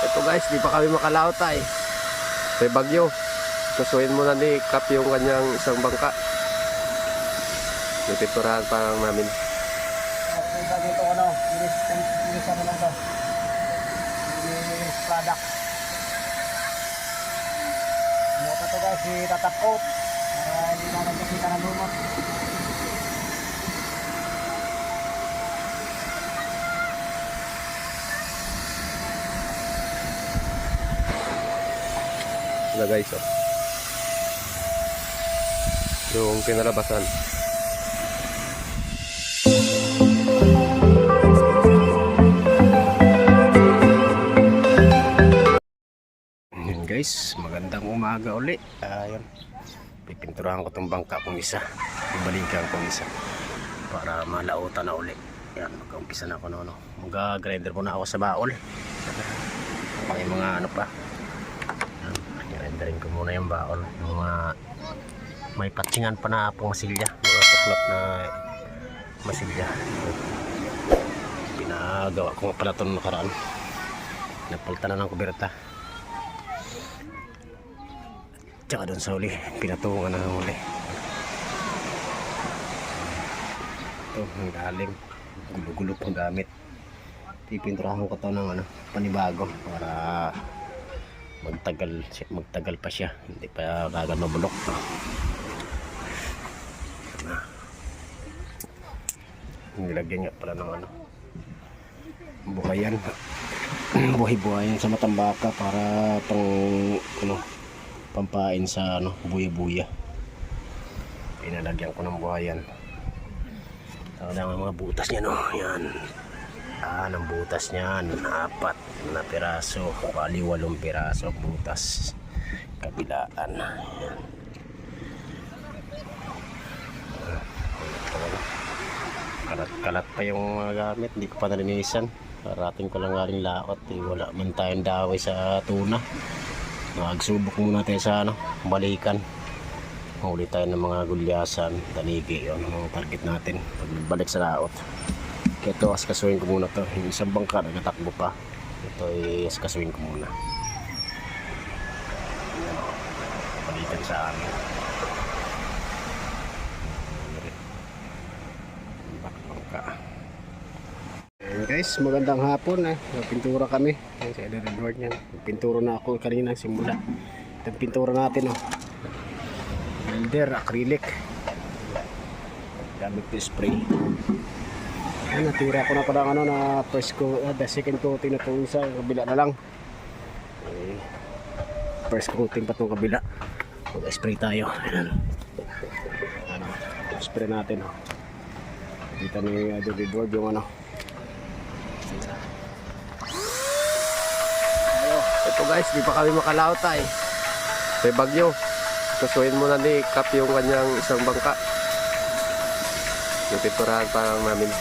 Ito guys, di pa kami makalaot ay. May bagyo. Kasuhin muna ni Kap yung kanyang isang bangka. May pinturahan pa lang namin. Dito inis ano lang to. Inis product. Ano pa to guys, itatap coat. Para hindi na nagkakita ng lumot. Na guys, oh. Yung pinalabasan. Yan guys, magandang umaga uli. Ayun. Pipinturahan ko tong bangka kong isa. Ibalikan kong isa para malautan na uli. Yan, mag-umpisa na ako no. Mag-grinder muna ako sa baol. May mga ano pa. Renderin ko muna yung baon, mga may patsingan pa na pang masilya, mga tuklap na masilya. Pinagawa ko pala ito nakaraan, napalitan na ng kuberta, tsaka doon sa uli pinatungan na ng uli. Ito ang galing, gulo-gulo pang gamit. Pipinturahan ko ito ng panibago para magtagal pa siya, hindi pa kagad mabulok. Nilagyan niya pala ng buhayan buhay-buhayan sa matambaka para pampain sa buya-buya. Pinalagyan ko ng buhayan. Ang mga butas niya yan. Ang butas niyan, 4 na piraso, bali 8 piraso butas kabilaan. Kalat pa yung mga gamit, hindi ko pa nalinisan. Parating ko lang galing laot, wala man tayong daway sa tuna. Nagsubok muna tayo sa balikan. Huli tayo ng mga gulyasan, taligi, yun ang target natin pag balik sa laot. Ito, askasuhin ko muna to. Yung isang bangka nagatakbo pa. Ito ay askasuhin ko muna. Balikan sa amin. Bangka. Ayan guys, magandang hapon. Pintura kami. Ayan si Edward niyan. Pintura na ako kanina simula. Ito pintura natin. Builder, acrylic. Gamit yung spray. Natira ko na pala na first coat, the second coating na itong isa, kabila na lang. First coating pa itong kabila. Mag-spray tayo. Spray natin. Kita ni Edward yung Ito guys, di pa kami makalaot ay. May bagyo. Kasuhin muna ni Kap yung kanyang isang bangka. Yung pinturahan pa lang namin.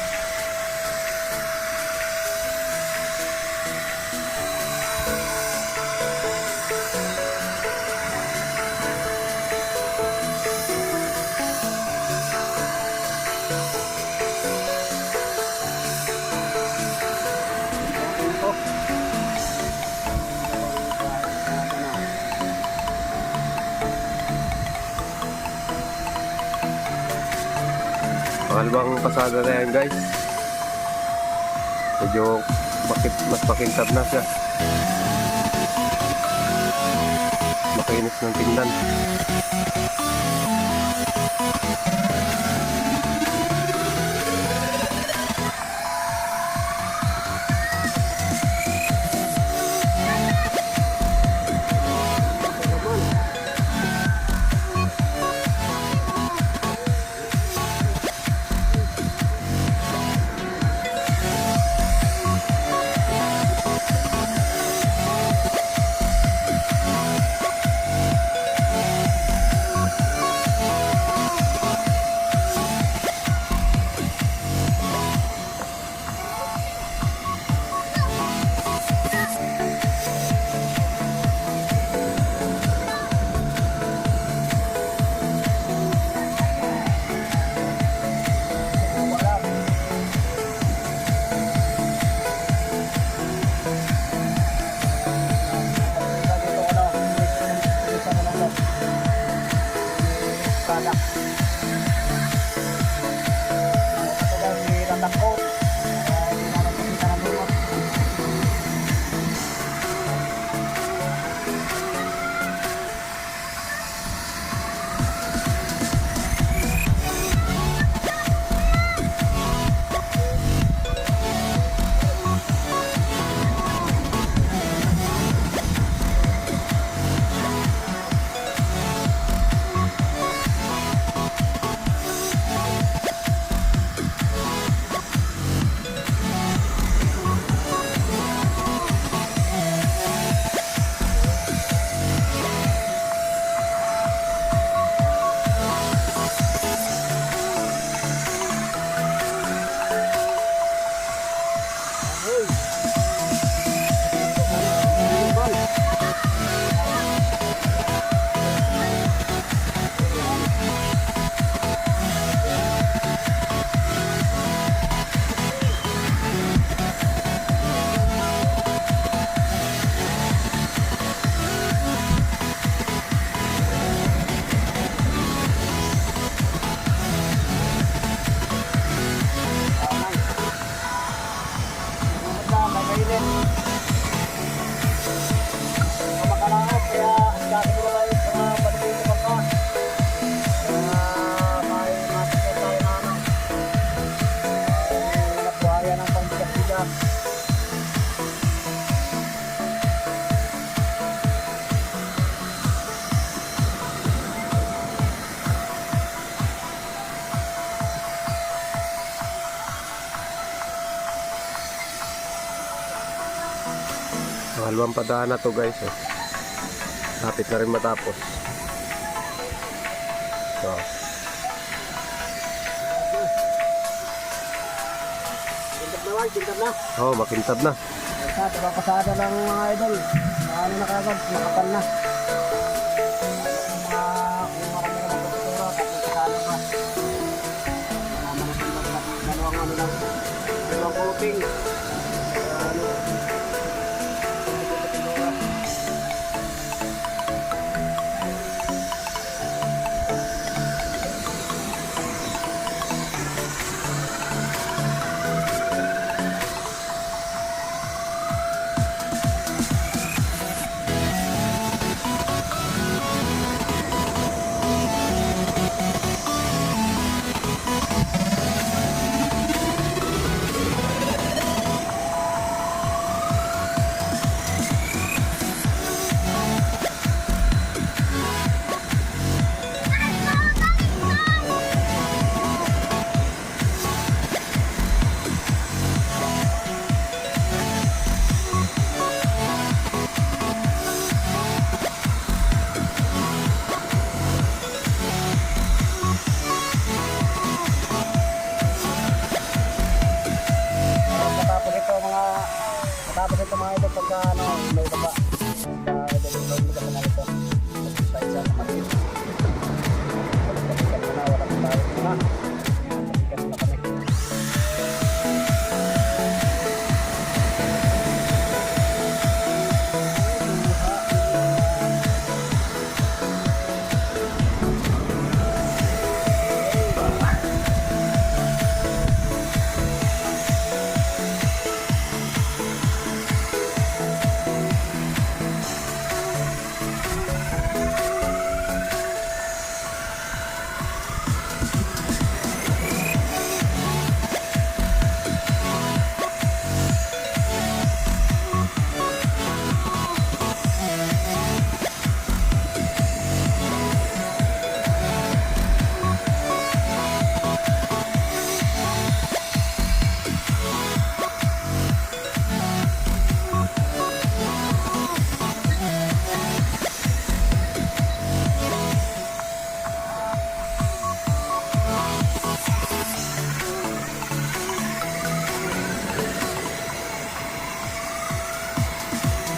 Pangalawang pasada na yan guys. Medyo mas makintab na siya. Makinis ng tingnan. Halawang padaan na to guys. Oh. Lapit na rin matapos. So. Kintab na. Oh, makintab na. Basta, tabapasada lang mga idol. Ano na kagad, makapal na. Kung marami ka ng pagkuturo, tapos kasalo pa. Dalawang ano lang, dalawang coating. Tapos ito mga idol pagka ano, may baba. Pagka idol yung mga na ito. Sa isa na mati. Pagkakikat na wala pa tayo na. Pagkakikat na kami.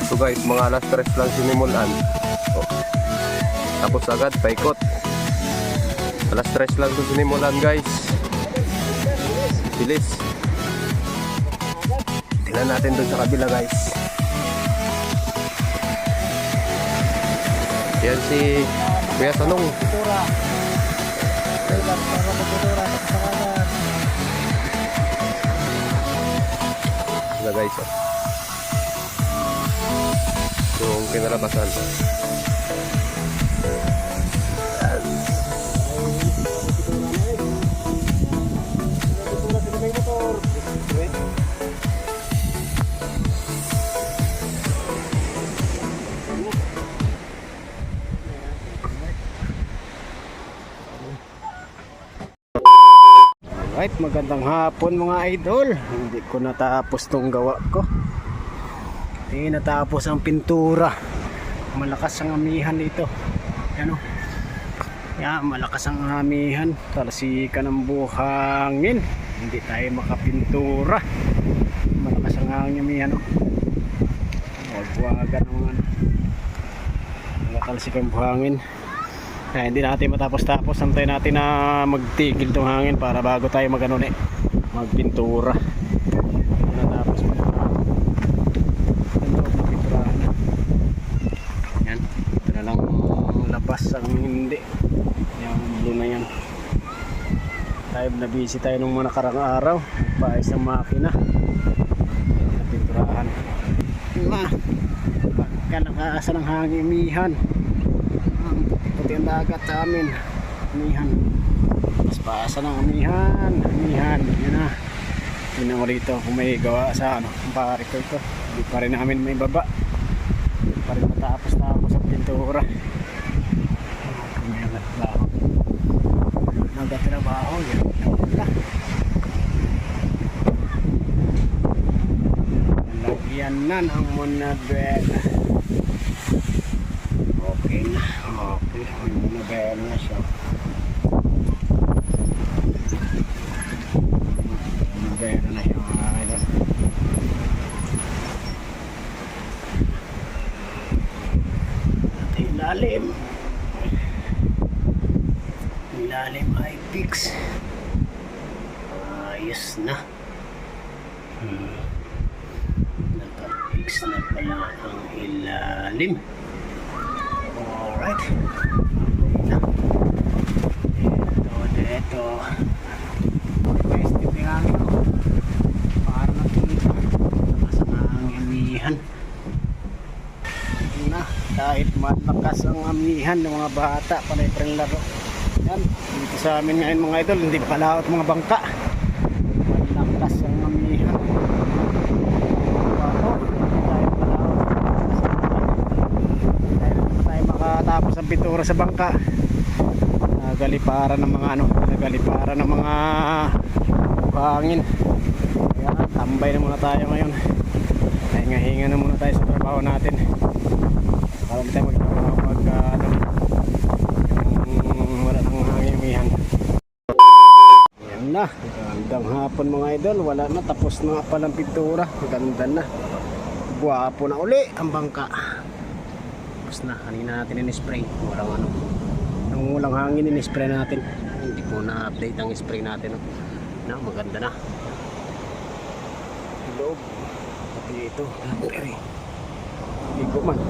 So guys, mga alas 3 lang sinimulan. Oh. Tapos agad, paikot. Alas 3 lang ito sinimulan guys. Bilis. Tingnan natin doon sa kabila guys. Yan si Kuya Sanong. Pagkutura. Kailan para pagkutura sa kasakanan. Na guys, oh. Yung kinalabasan. Yan. Pagkutura sa may motor. Alright, magandang hapon mga idol. Hindi ko natapos tong gawa ko. Hindi natapos ang pintura. Malakas ang amihan dito. Ano? Yan, malakas ang amihan. Talsikan ng buhangin. Hindi tayo makapintura. Malakas ang amihan. Wag-wagan naman. Talsikan ng buhangin. Kaya hindi natin matapos-tapos. Antayin natin na magtigil itong hangin para bago tayo magpintura. Natapos pa. Yan. Ito na lang labas ang hindi. Yung blue na yan. Tayo na busy tayo nung mga nakarang araw. Paayos ng makina. Pinturahan. Pagka nakaasa ng hangin mihan. Puti ang dagat sa amin. Amihan. Mas paasa ng amihan. Amihan. Yan na. Tingnan mo rito kung may gawa sa ang pare ko ito. Hindi pa rin namin may baba. Hindi pa rin matapos-tapos ang pintura. May nagtrabaho. Nagtrabaho. Yan. Wala. Ang lagi Yan na ang Monabella. Okay na. Okay. Ang Monabella na siya. Monabella na siya mga idol. At ilalim. Ilalim ay fix. Ayos na. Naka-fix na pala ang ilalim. Alright. Okay na. Ito. Pwede nga ito. Para nakita. Nasa ang amihan. Ito na. Kahit malakas ang amihan ng mga bata. Panay pa rin laro. Yan. Dito sa amin ngayon mga idol. Hindi palaot mga bangka. Malakas ang amihan. Tapos ang pintura sa bangka, nagaliparan ng mga nagaliparan ng mga hangin. Kaya tambay na muna tayo ngayon. Hinga-hinga na muna tayo sa trabaho natin. Para hindi tayo magtrabaho pag yung wala ng hangin umihan. Yan na, gandang hapon mga idol. Wala na, tapos na palang pintura. Ganda na, guwapo na uli ang bangka. Tapos na, kanina natin in-spray. Walang hangin in-spray natin. Hindi po na-update ang spray natin. Maganda na. Loob. Pati ito. Ligo man.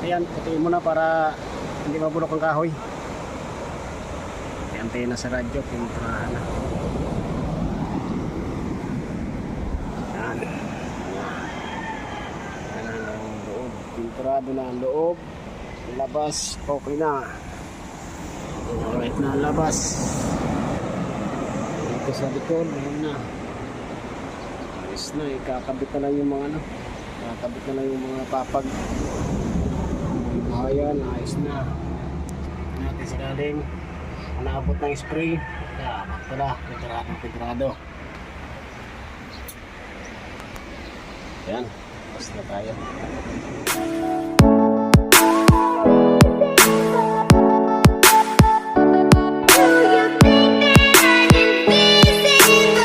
Ayan, putiin mo na para hindi mabulok ang kahoy. Ayan, tayo na sa radyo. Pintrahan na. Pinturado na ang loob, labas, okay na. Alright na ang labas. Dito sa likod, ayan na. Ayos na, kakabit na lang yung mga kakabit na lang yung mga papag. Ayan, ayos na. Natin sa galing, naabot ng spray. Dapat pala, pinturado. Ayan. Tapos na tayo.